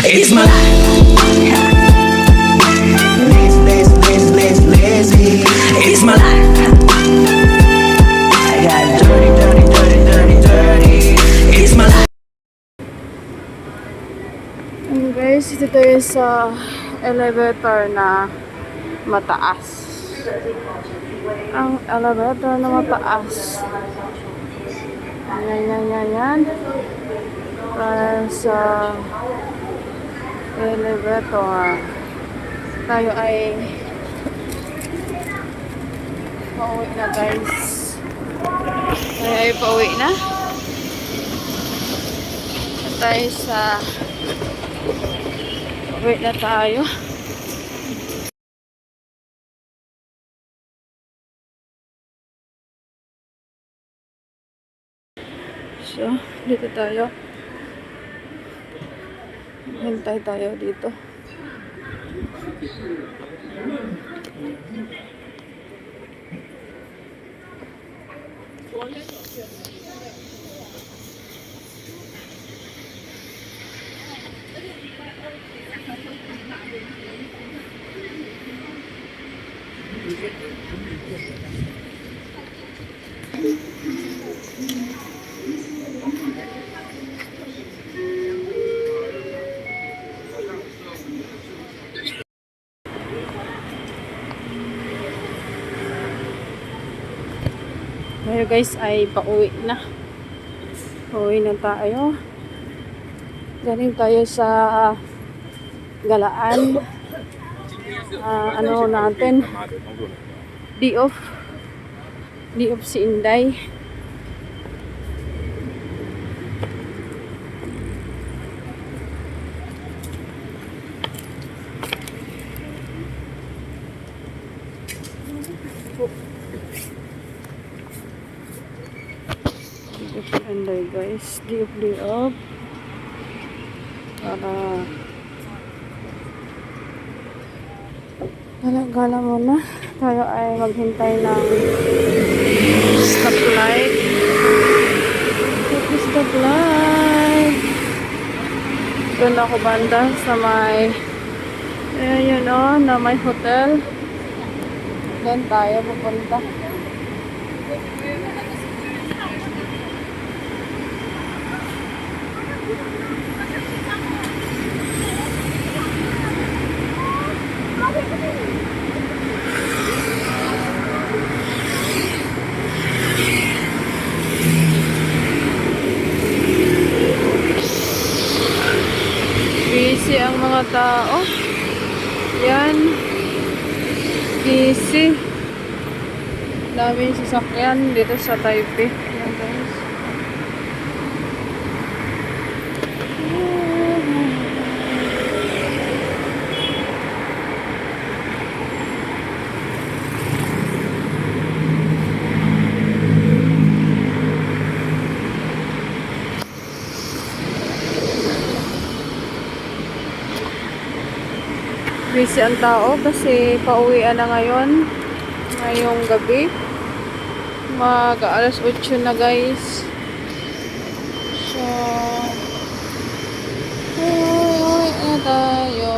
It's my life. Lazy. It's my life. I got dirty, dirty, dirty, dirty, dirty. It's my life. Guys, ito tayo sa elevator na mataas. Ang elevator na mataas. Yan. Para sa elevator. Tayo ay pauwi na, guys. Tayo ay pauwi na. Tayo sa pauwi na tayo. So, dito tayo. Hintay tayo dito. Tayo, guys, ay pauwi na. Pauwi na tayo. Galing tayo sa galaan. Ano natin? D-off si Inday. Inday, guys. D-off. Para gala muna. Tayo ay maghintay ng stoplight. Stoplight. Doon ako banda sa may yun o, na may hotel. Doon tayo pupunta. Busy ang mga tao. Yan. Busy. Daming sasakyan dito sa Taipei. Yan, guys. Busy ang tao kasi pauwian na ngayon. Ngayong gabi. Mag alas 8 na, guys. So, pauwi na tayo.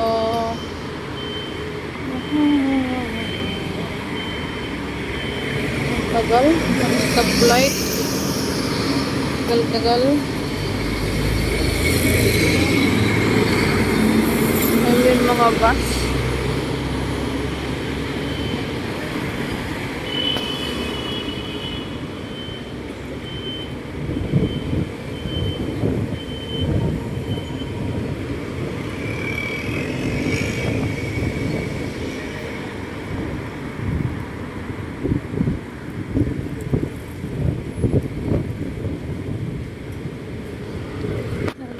Tagal. Stoplight. Tagal. Ayun mga bus.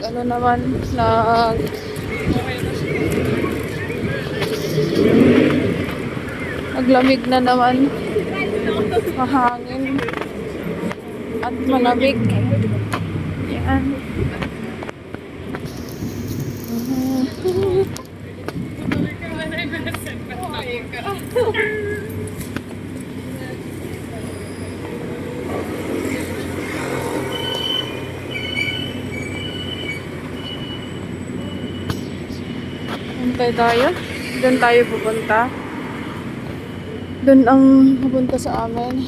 Ano naman naglamig na naman, mahangin at malamig. Yan. Hintay tayo. Doon tayo pupunta. Doon ang pupunta sa amin.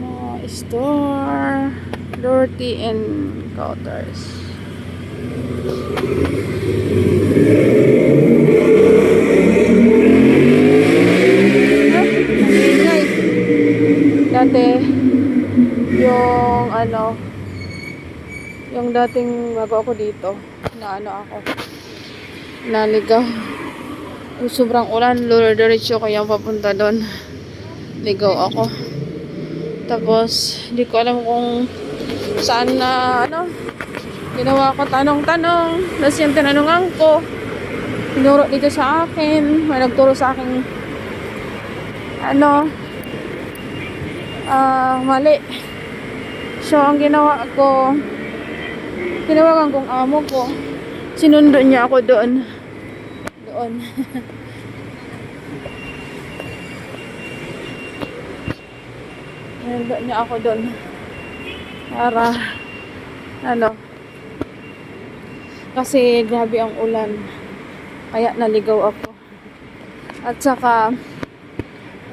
Mga store. Dorothy and Couters. Ingay. Dati, yung ano, yung dating bago ako dito, na ano ako, naligaw. Yung sobrang ulan, diretso kaya papunta doon. Ligaw ako. Tapos, hindi ko alam kung saan na, ano, ginawa ko tanong-tanong. Tapos yung tinanungan ko, tinuro dito sa akin. May nagturo sa akin, ano, mali. So, ang ginawa ko, tinawagan kong amo ko. Sinundo niya ako doon. Doon. Sinundo niya ako doon. Para, ano, kasi grabe ang ulan. Kaya naligaw ako. At saka,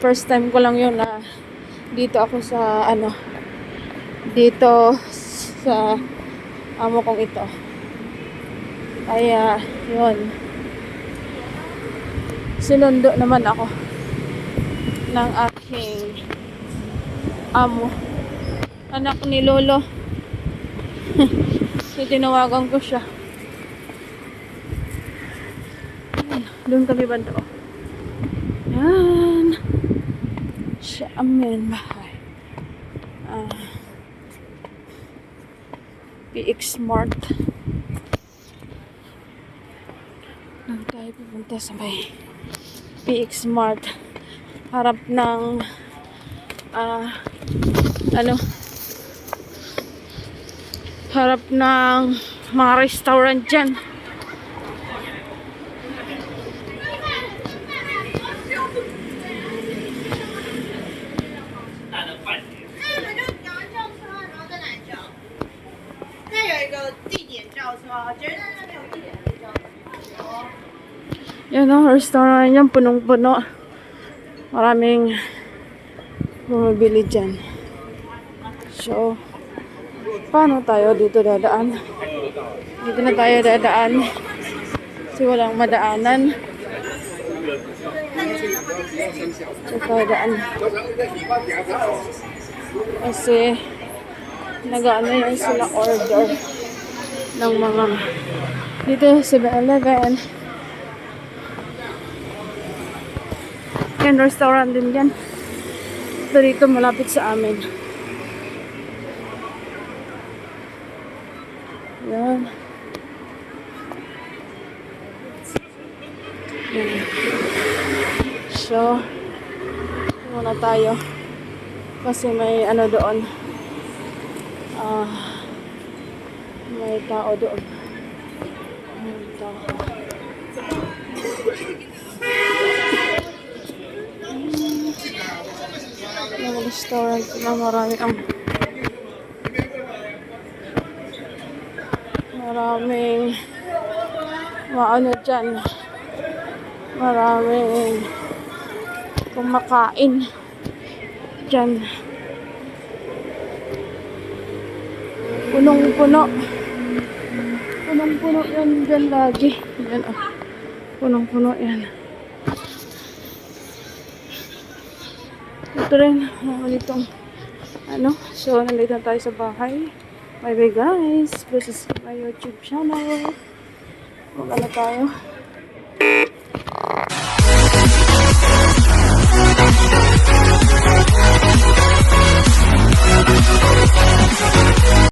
first time ko lang yun na dito ako sa, ano, dito sa amo kong ito. Kaya, yun. Sinundo naman ako ng aking amo. Anak ni Lolo. So, tinawagan ko siya. Doon kami banda. Yan. Siya amin bahay. PX Smart. Doon tayo pupunta sa may PX Smart. Harap ng ano, harap ng mga restaurant dyan. Yan o, restaurant yan, punong-puno. Maraming bumibili dyan. So, paano tayo dito dadaan? Dito na tayo dadaan. Kasi walang madaanan. So, tayo daan. Kasi, nag-ano yan sila order ng mga dito 7-Eleven. Yan, restaurant din yan. Ito dito malapit sa amin. Yan. Yan. So, muna tayo. Kasi may ano doon. May tao doon. May tao. Yung restaurant na maraming maano dyan. Maraming kumakain dyan. Punong-puno. Punong-puno yan dyan lagi. Yan o. Punong-puno yan. Ito rin. Ganitong ano. So, nandito tayo sa bahay. Bye bye guys. This is my YouTube channel. Mag-ano tayo.